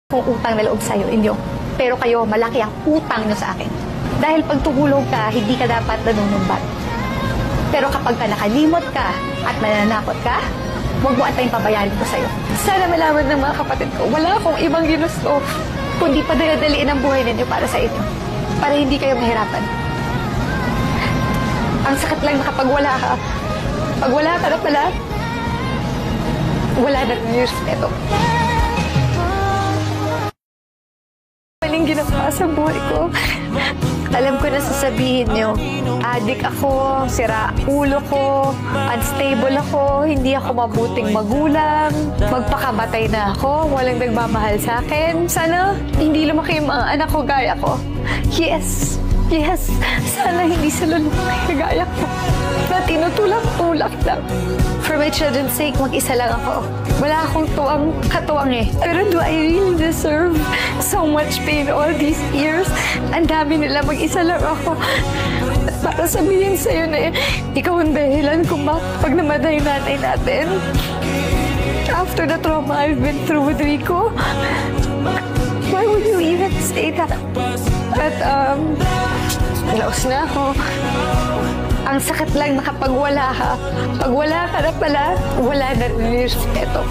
Kung utang na loob sa'yo, inyo. Pero kayo, malaki ang utang nyo sa akin. Dahil pag tuhulog ka, hindi ka dapat nanunumbat. Pero kapag ka nakalimot ka at nananakot ka, huwag mo antayin pabayarin ko sa'yo. Sana malaman ng mga kapatid ko, wala akong ibang ginusto, kundi padala-daliin ang buhay ninyo para sa inyo. Para hindi kayo mahirapan. Ang sakit lang na kapag wala ka. Pag wala ka na pala, wala na rin yung respeto. Maling ginawa sa buhay ko. Alam ko na sasabihin niyo, adik ako, sira ulo ko, unstable ako, hindi ako mabuting magulang, magpakamatay na ako, walang nagmamahal sa akin. Sana hindi lumaki yung mga anak ko gaya ko. Yes, sana hindi sila lumaki gaya ko. Na tinutulak-tulak lang. For my children's sake, mag-isa lang ako. Wala akong katuwang eh. Pero do I really deserve so much pain all these years? Ang dami nila, mag-isa lang ako. At para sabihin sa'yo na ikaw ang dahilan kung pag namatay yung nanay natin. After the trauma I've been through with Rico, why would you even say that? But, laos na ako. Ang sakit lang na kapag wala ka. Pag wala ka na pala, wala na rin yung respeto.